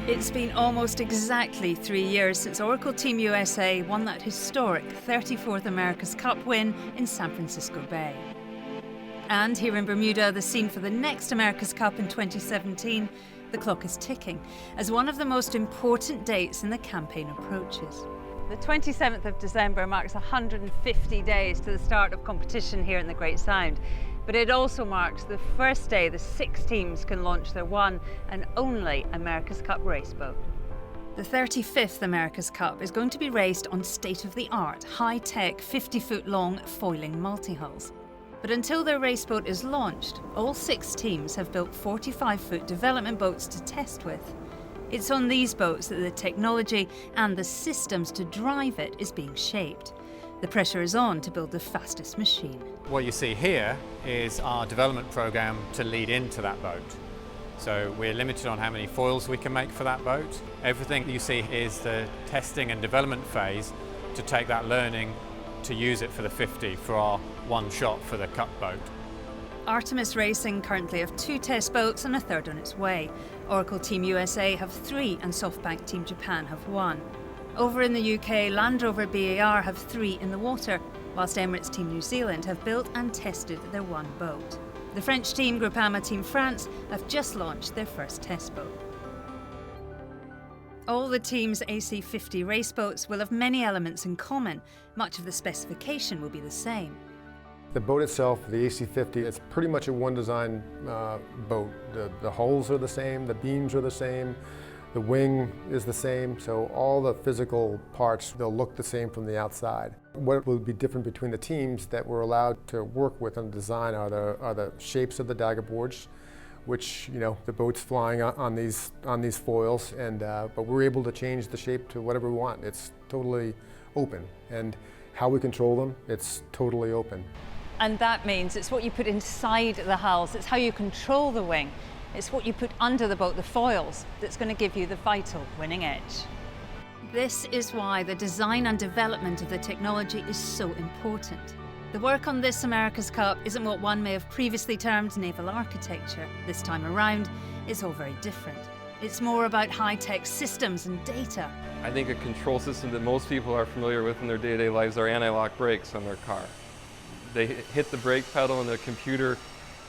It's been almost exactly 3 years since Oracle Team USA won that historic 34th America's Cup win in San Francisco Bay. And here in Bermuda, the scene for the next America's Cup in 2017, the clock is ticking as one of the most important dates in the campaign approaches. The 27th of December marks 150 days to the start of competition here in the Great Sound. But it also marks the first day the 6 teams can launch their one and only America's Cup race boat. The 35th America's Cup is going to be raced on state-of-the-art, high-tech, 50-foot-long foiling multi-hulls. But until their race boat is launched, all 6 teams have built 45-foot development boats to test with. It's on these boats that the technology and the systems to drive it is being shaped. The pressure is on to build the fastest machine. What you see here is our development program to lead into that boat. So we're limited on how many foils we can make for that boat. Everything you see is the testing and development phase to take that learning to use it for the 50 for our one shot for the Cup boat. Artemis Racing currently have 2 test boats and a third on its way. Oracle Team USA have 3 and SoftBank Team Japan have 1. Over in the UK, Land Rover BAR have 3 in the water, whilst Emirates Team New Zealand have built and tested their one boat. The French team Groupama Team France have just launched their first test boat. All the team's AC50 race boats will have many elements in common. Much of the specification will be the same. The boat itself, the AC50, it's pretty much a one design boat. The hulls are the same, the beams are the same, the wing is the same, so all the physical parts, they'll look the same from the outside. What will be different between the teams that we're allowed to work with on design are the shapes of the dagger boards, which, you know, the boat's flying on these foils, and but we're able to change the shape to whatever we want. It's totally open, and how we control them, it's totally open. And that means it's what you put inside the hulls, it's how you control the wing, it's what you put under the boat, the foils, that's going to give you the vital winning edge. This is why the design and development of the technology is so important. The work on this America's Cup isn't what one may have previously termed naval architecture. This time around, it's all very different. It's more about high-tech systems and data. I think a control system that most people are familiar with in their day-to-day lives are anti-lock brakes on their car. They hit the brake pedal and the computer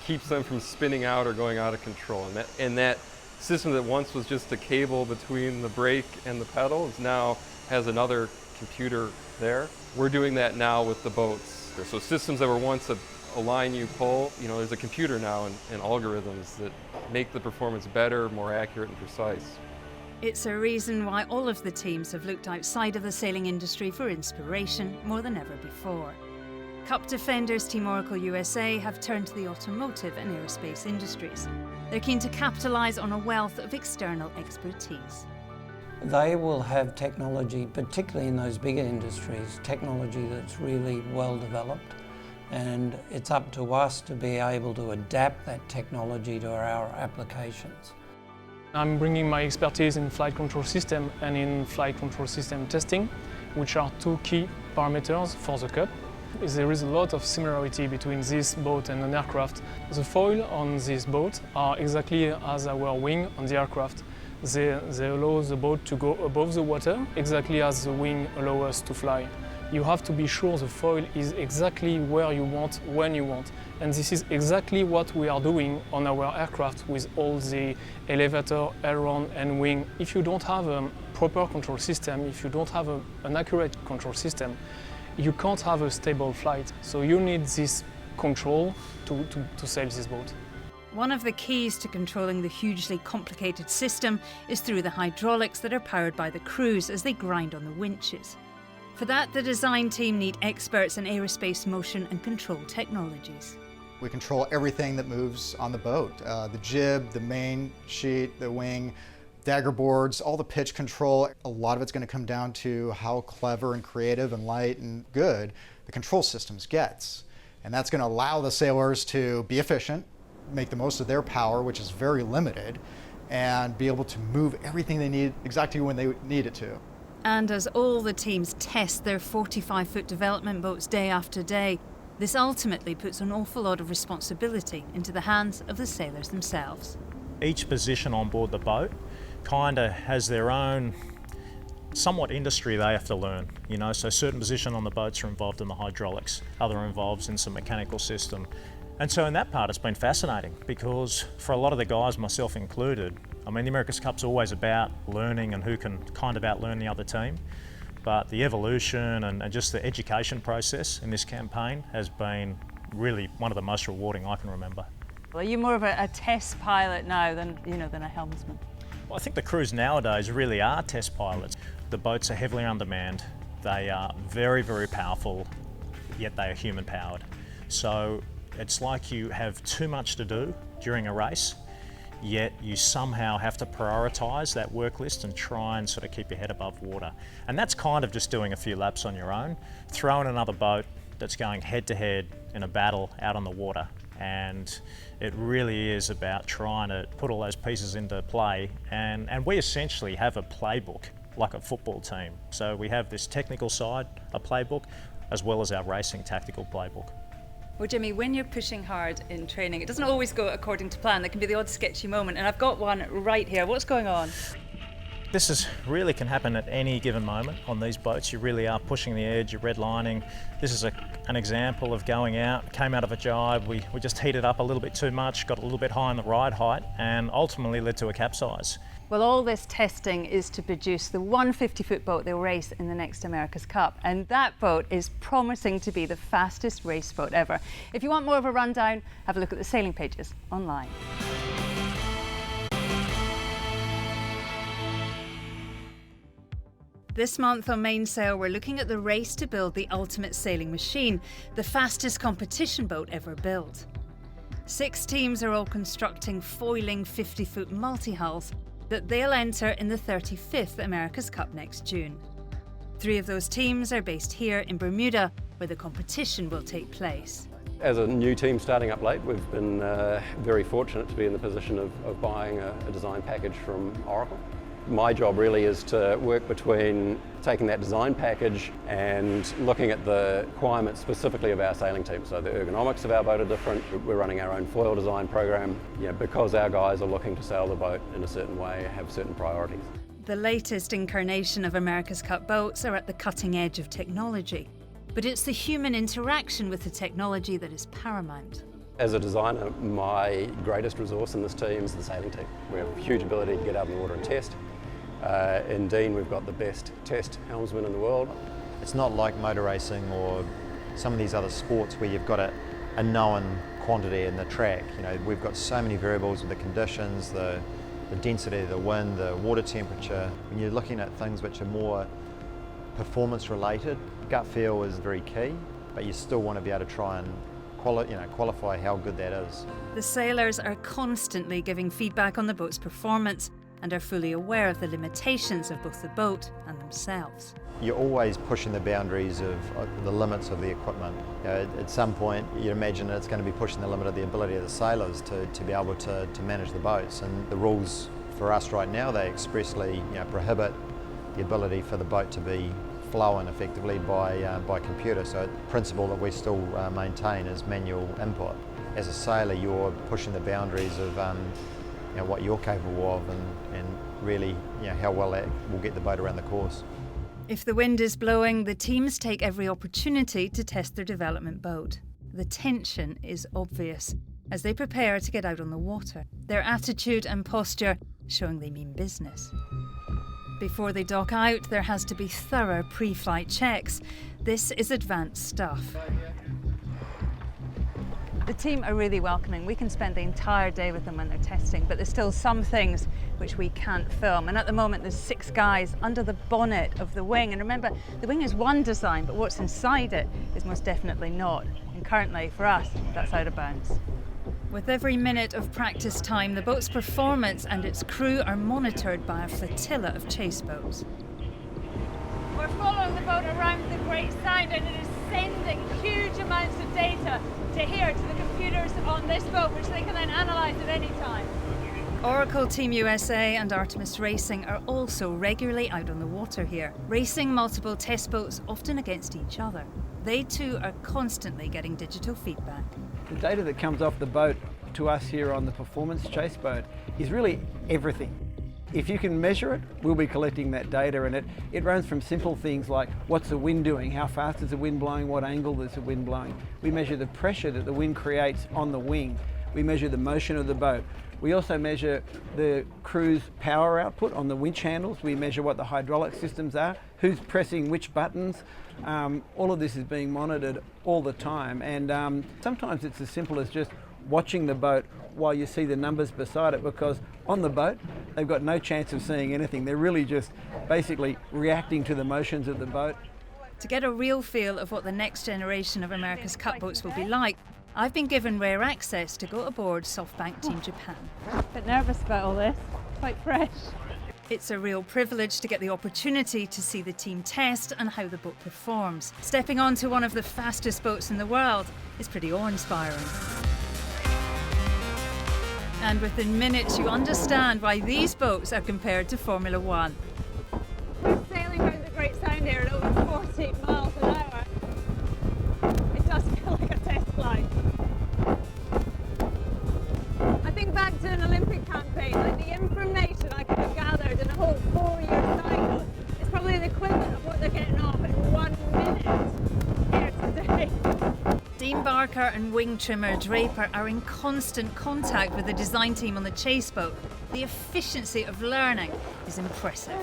keeps them from spinning out or going out of control. And that system that once was just a cable between the brake and the pedal now has another computer there. We're doing that now with the boats. So systems that were once a line you pull, you know, there's a computer now and algorithms that make the performance better, more accurate and precise. It's a reason why all of the teams have looked outside of the sailing industry for inspiration more than ever before. Cup defenders Team Oracle USA have turned to the automotive and aerospace industries. They're keen to capitalise on a wealth of external expertise. They will have technology, particularly in those bigger industries, technology that's really well developed, and it's up to us to be able to adapt that technology to our applications. I'm bringing my expertise in flight control system and in flight control system testing, which are 2 key parameters for the Cup. There is a lot of similarity between this boat and an aircraft. The foil on this boat are exactly as our wing on the aircraft. They allow the boat to go above the water, exactly as the wing allows us to fly. You have to be sure the foil is exactly where you want, when you want. And this is exactly what we are doing on our aircraft with all the elevator, aileron and wing. If you don't have a proper control system, if you don't have an accurate control system, you can't have a stable flight. So you need this control to sail this boat. One of the keys to controlling the hugely complicated system is through the hydraulics that are powered by the crews as they grind on the winches. For that, the design team need experts in aerospace motion and control technologies. We control everything that moves on the boat. The jib, the main sheet, the wing, dagger boards, all the pitch control. A lot of it's going to come down to how clever and creative and light and good the control systems gets. And that's going to allow the sailors to be efficient, make the most of their power, which is very limited, and be able to move everything they need exactly when they need it to. And as all the teams test their 45-foot development boats day after day, this ultimately puts an awful lot of responsibility into the hands of the sailors themselves. Each position on board the boat kind of has their own somewhat industry they have to learn, you know, so certain position on the boats are involved in the hydraulics, other involved in some mechanical system. And so in that part it's been fascinating because for a lot of the guys, myself included, I mean the America's Cup's always about learning and who can kind of outlearn the other team, but the evolution and just the education process in this campaign has been really one of the most rewarding I can remember. Are you more of a test pilot now than a helmsman? Well, I think the crews nowadays really are test pilots. The boats are heavily undermanned. They are very, very powerful, yet they are human powered. So it's like you have too much to do during a race, yet you somehow have to prioritise that work list and try and sort of keep your head above water. And that's kind of just doing a few laps on your own. Throw in another boat that's going head to head in a battle out on the water. And it really is about trying to put all those pieces into play. And we essentially have a playbook like a football team. So we have this technical side, a playbook, as well as our racing tactical playbook. Well, Jimmy, when you're pushing hard in training, it doesn't always go according to plan. There can be the odd sketchy moment, and I've got one right here. What's going on? This really can happen at any given moment on these boats. You really are pushing the edge, you're redlining. This is an example of going out, came out of a jibe, we just heated up a little bit too much, got a little bit high on the ride height, and ultimately led to a capsize. Well, all this testing is to produce the 150-foot boat they'll race in the next America's Cup, and that boat is promising to be the fastest race boat ever. If you want more of a rundown, have a look at the sailing pages online. This month on Mainsail, we're looking at the race to build the ultimate sailing machine, the fastest competition boat ever built. 6 teams are all constructing foiling 50-foot multi-hulls that they'll enter in the 35th America's Cup next June. 3 of those teams are based here in Bermuda, where the competition will take place. As a new team starting up late, we've been very fortunate to be in the position of buying a design package from Oracle. My job really is to work between taking that design package and looking at the requirements specifically of our sailing team. So the ergonomics of our boat are different. We're running our own foil design program, because our guys are looking to sail the boat in a certain way, have certain priorities. The latest incarnation of America's Cup boats are at the cutting edge of technology, but it's the human interaction with the technology that is paramount. As a designer, my greatest resource in this team is the sailing team. We have a huge ability to get out in the water and test. In Dean, we've got the best test helmsman in the world. It's not like motor racing or some of these other sports where you've got a known quantity in the track. We've got so many variables with the conditions, the density of the wind, the water temperature. When you're looking at things which are more performance related, gut feel is very key, but you still want to be able to try and qualify how good that is. The sailors are constantly giving feedback on the boat's performance and are fully aware of the limitations of both the boat and themselves. You're always pushing the boundaries of the limits of the equipment. At some point you'd imagine it's going to be pushing the limit of the ability of the sailors to be able to manage the boats, and the rules for us right now, they expressly prohibit the ability for the boat to be flown effectively by computer. So the principle that we still maintain is manual input. As a sailor, you're pushing the boundaries of what you're capable of and really how well that will get the boat around the course. If the wind is blowing, the teams take every opportunity to test their development boat. The tension is obvious as they prepare to get out on the water, their attitude and posture showing they mean business. Before they dock out, there has to be thorough pre-flight checks. This is advanced stuff. The team are really welcoming. We can spend the entire day with them when they're testing, but there's still some things which we can't film. And at the moment, there's 6 guys under the bonnet of the wing. And remember, the wing is one design, but what's inside it is most definitely not. And currently, for us, that's out of bounds. With every minute of practice time, the boat's performance and its crew are monitored by a flotilla of chase boats. We're following the boat around the Great Sound, and it is sending huge amounts of data to here, to the computers on this boat, which they can then analyse at any time. Oracle Team USA and Artemis Racing are also regularly out on the water here, racing multiple test boats, often against each other. They too are constantly getting digital feedback. The data that comes off the boat to us here on the performance chase boat is really everything. If you can measure it, we'll be collecting that data, and it runs from simple things like what's the wind doing, how fast is the wind blowing, what angle is the wind blowing. We measure the pressure that the wind creates on the wing. We measure the motion of the boat. We also measure the crew's power output on the winch handles. We measure what the hydraulic systems are, who's pressing which buttons. All of this is being monitored all the time, and sometimes it's as simple as just watching the boat while you see the numbers beside it, because on the boat they've got no chance of seeing anything. They're really just basically reacting to the motions of the boat. To get a real feel of what the next generation of America's Cup boats will be like, I've been given rare access to go aboard SoftBank Team Japan. A bit nervous about all this, quite fresh. It's a real privilege to get the opportunity to see the team test and how the boat performs. Stepping onto one of the fastest boats in the world is pretty awe-inspiring. And within minutes you understand why these boats are compared to Formula One. We're sailing around the Great Sound here at over 40 miles an hour. It does feel like a test flight. I think back to an Olympic campaign, like the information I could have gathered in a whole 4-year cycle is probably the equivalent of what they're getting off in 1 minute here today. Dean Barker and wing trimmer Draper are in constant contact with the design team on the chase boat. The efficiency of learning is impressive.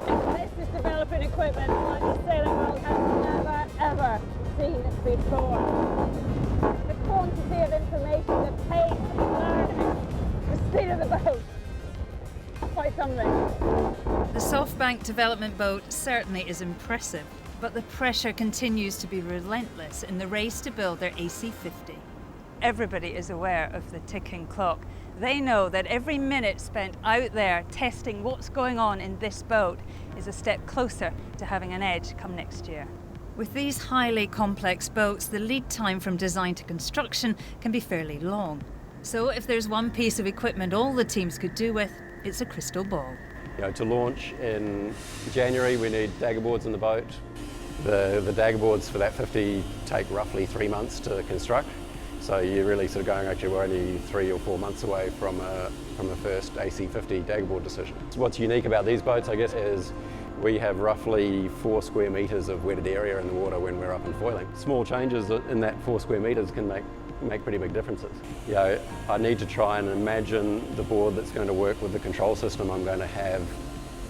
This is developing equipment like the sailing world has never ever seen before. The quantity of information, the pace of learning, the speed of the boat, quite something. The SoftBank development boat certainly is impressive, but the pressure continues to be relentless in the race to build their AC50. Everybody is aware of the ticking clock. They know that every minute spent out there testing what's going on in this boat is a step closer to having an edge come next year. With these highly complex boats, the lead time from design to construction can be fairly long. So if there's one piece of equipment all the teams could do with, it's a crystal ball. To launch in January, we need dagger boards in the boat. The dagger boards for that 50 take roughly 3 months to construct. So you're really sort of going, actually we're only 3 or 4 months away from a first AC50 dagger board decision. So what's unique about these boats, I guess, is we have roughly 4 square metres of wetted area in the water when we're up and foiling. Small changes in that 4 square metres can make pretty big differences. I need to try and imagine the board that's going to work with the control system I'm going to have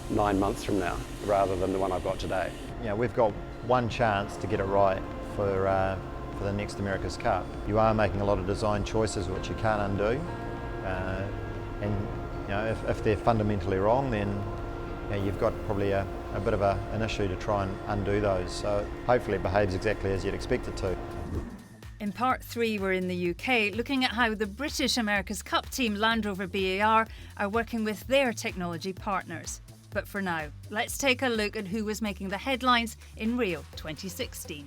9 months from now, rather than the one I've got today. We've got one chance to get it right for the next America's Cup. You are making a lot of design choices which you can't undo, and if they're fundamentally wrong, then you've got probably a bit of an issue to try and undo those. So hopefully it behaves exactly as you'd expect it to. In part 3, we're in the UK, looking at how the British America's Cup team Land Rover BAR are working with their technology partners. But for now, let's take a look at who was making the headlines in Rio 2016.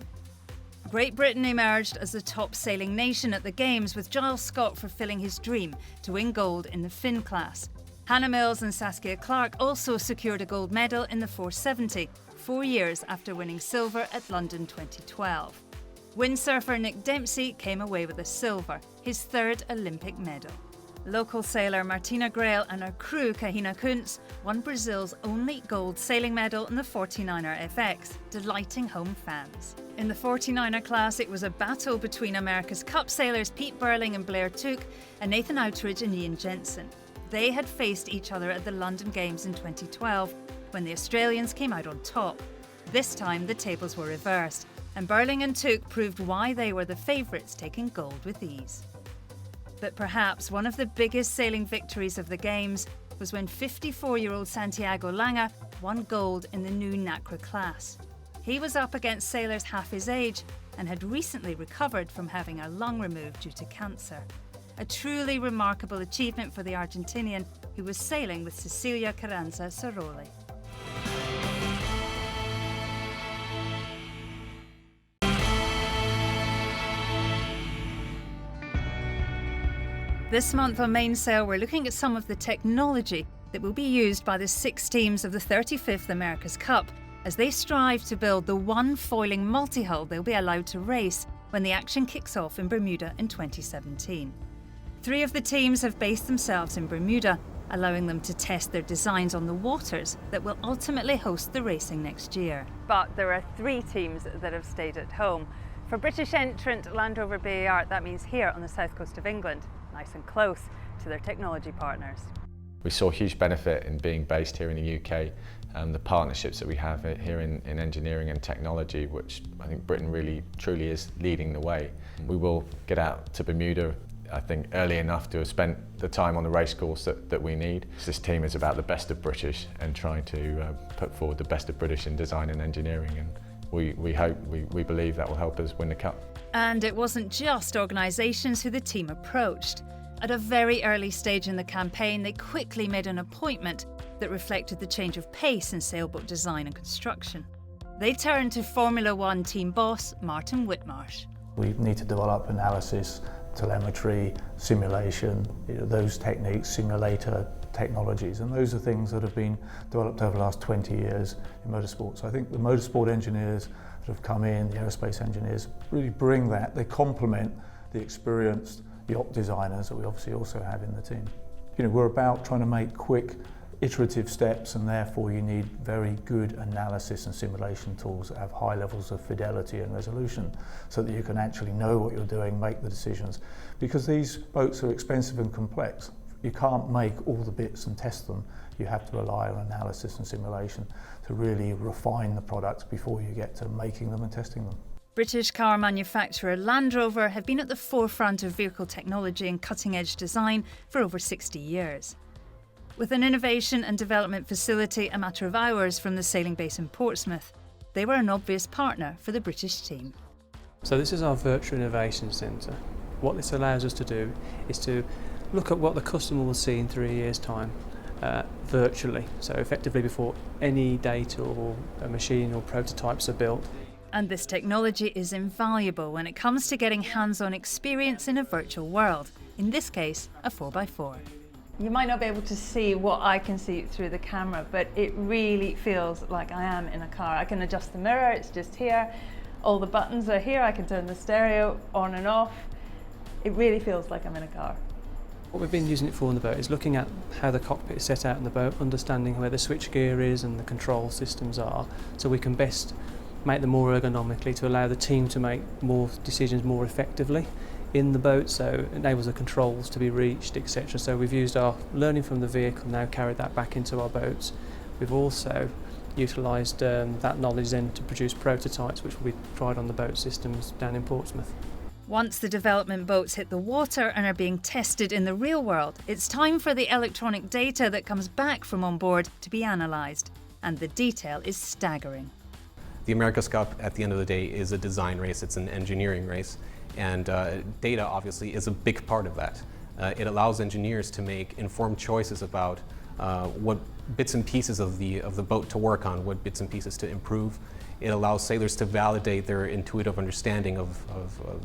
Great Britain emerged as the top sailing nation at the Games, with Giles Scott fulfilling his dream to win gold in the Finn class. Hannah Mills and Saskia Clark also secured a gold medal in the 470, 4 years after winning silver at London 2012. Windsurfer Nick Dempsey came away with a silver, his 3rd Olympic medal. Local sailor Martina Grael and her crew Kahina Kuntz won Brazil's only gold sailing medal in the 49er FX, delighting home fans. In the 49er class, it was a battle between America's Cup sailors Pete Burling and Blair Took and Nathan Outridge and Ian Jensen. They had faced each other at the London Games in 2012, when the Australians came out on top. This time the tables were reversed, and Burling and Took proved why they were the favourites, taking gold with ease. But perhaps one of the biggest sailing victories of the Games was when 54-year-old Santiago Langa won gold in the new NACRA class. He was up against sailors half his age and had recently recovered from having a lung removed due to cancer. A truly remarkable achievement for the Argentinian, who was sailing with Cecilia Carranza Saroli. This month on Mainsail, we're looking at some of the technology that will be used by the 6 teams of the 35th America's Cup as they strive to build the one foiling multi-hull they'll be allowed to race when the action kicks off in Bermuda in 2017. 3 of the teams have based themselves in Bermuda, allowing them to test their designs on the waters that will ultimately host the racing next year. But there are 3 teams that have stayed at home. For British entrant Land Rover BAR, that means here on the south coast of England, nice and close to their technology partners. We saw huge benefit in being based here in the UK and the partnerships that we have here in engineering and technology, which I think Britain really truly is leading the way. We will get out to Bermuda, I think, early enough to have spent the time on the race course that we need. This team is about the best of British and trying to put forward the best of British in design and engineering, and we believe that will help us win the Cup. And it wasn't just organisations who the team approached. At a very early stage in the campaign, they quickly made an appointment that reflected the change of pace in sailboat design and construction. They turned to Formula One team boss Martin Whitmarsh. We need to develop analysis, telemetry, simulation, those techniques, simulator technologies, and those are things that have been developed over the last 20 years in motorsport. So I think the motorsport engineers that have come in, the aerospace engineers, really bring that. They complement the experienced yacht designers that we obviously also have in the team. We're about trying to make quick, iterative steps, and therefore you need very good analysis and simulation tools that have high levels of fidelity and resolution so that you can actually know what you're doing, make the decisions. Because these boats are expensive and complex. You can't make all the bits and test them. You have to rely on analysis and simulation to really refine the products before you get to making them and testing them. British car manufacturer Land Rover have been at the forefront of vehicle technology and cutting-edge design for over 60 years. With an innovation and development facility a matter of hours from the sailing base in Portsmouth, they were an obvious partner for the British team. So this is our Virtual Innovation Centre. What this allows us to do is to look at what the customer will see in 3 years' time virtually, so effectively before any data or a machine or prototypes are built. And this technology is invaluable when it comes to getting hands-on experience in a virtual world, in this case, a 4x4. You might not be able to see what I can see through the camera, but it really feels like I am in a car. I can adjust the mirror, it's just here. All the buttons are here, I can turn the stereo on and off. It really feels like I'm in a car. What we've been using it for in the boat is looking at how the cockpit is set out in the boat, understanding where the switchgear is and the control systems are, so we can best make them more ergonomically to allow the team to make more decisions more effectively in the boat, so it enables the controls to be reached, etc. So we've used our learning from the vehicle, now carried that back into our boats. We've also utilised that knowledge then to produce prototypes which will be tried on the boat systems down in Portsmouth. Once the development boats hit the water and are being tested in the real world, it's time for the electronic data that comes back from on board to be analysed. And the detail is staggering. The America's Cup, at the end of the day, is a design race, it's an engineering race, and data obviously is a big part of that. It allows engineers to make informed choices about what bits and pieces of the boat to work on, what bits and pieces to improve. It allows sailors to validate their intuitive understanding of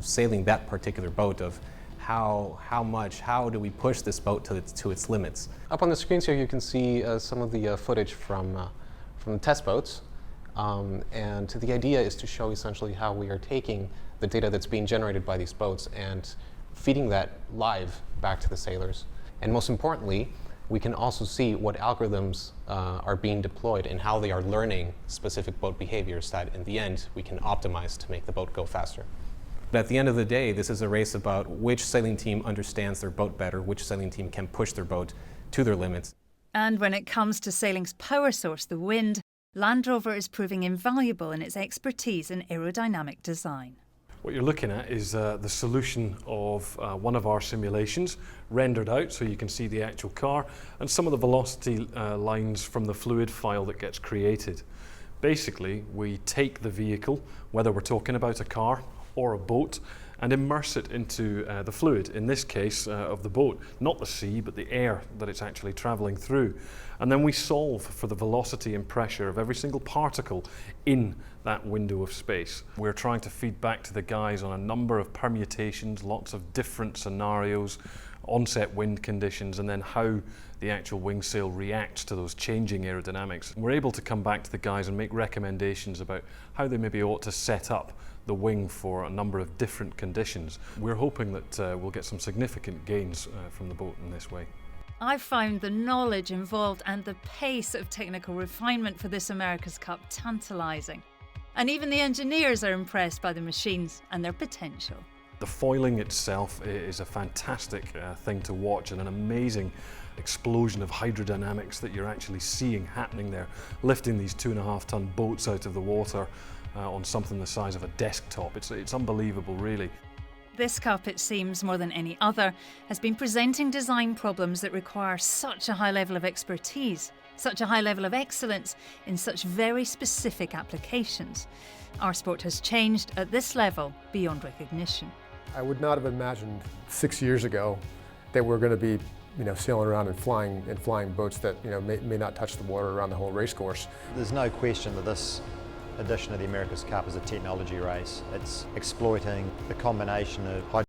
sailing that particular boat, of how do we push this boat to its limits. Up on the screens here you can see some of the footage from the test boats. And the idea is to show essentially how we are taking the data that's being generated by these boats and feeding that live back to the sailors. And most importantly, we can also see what algorithms are being deployed and how they are learning specific boat behaviors that in the end we can optimize to make the boat go faster. But at the end of the day, this is a race about which sailing team understands their boat better, which sailing team can push their boat to their limits. And when it comes to sailing's power source, the wind, Land Rover is proving invaluable in its expertise in aerodynamic design. What you're looking at is the solution of one of our simulations rendered out so you can see the actual car and some of the velocity lines from the fluid file that gets created. Basically, we take the vehicle, whether we're talking about a car or a boat, and immerse it into the fluid, in this case of the boat, not the sea, but the air that it's actually traveling through. And then we solve for the velocity and pressure of every single particle in that window of space. We're trying to feed back to the guys on a number of permutations, lots of different scenarios, onset wind conditions, and then how the actual wing sail reacts to those changing aerodynamics. We're able to come back to the guys and make recommendations about how they maybe ought to set up the wing for a number of different conditions. We're hoping that we'll get some significant gains from the boat in this way. I've found the knowledge involved and the pace of technical refinement for this America's Cup tantalising. And even the engineers are impressed by the machines and their potential. The foiling itself is a fantastic thing to watch, and an amazing explosion of hydrodynamics that you're actually seeing happening there, lifting these 2.5-ton boats out of the water on something the size of a desktop. It's unbelievable, really. This Cup, it seems, more than any other, has been presenting design problems that require such a high level of expertise, such a high level of excellence in such very specific applications. Our sport has changed at this level beyond recognition. I would not have imagined 6 years ago that we're going to be, sailing around and flying boats that, may not touch the water around the whole race course. There's no question that this edition of the America's Cup is a technology race. It's exploiting the combination of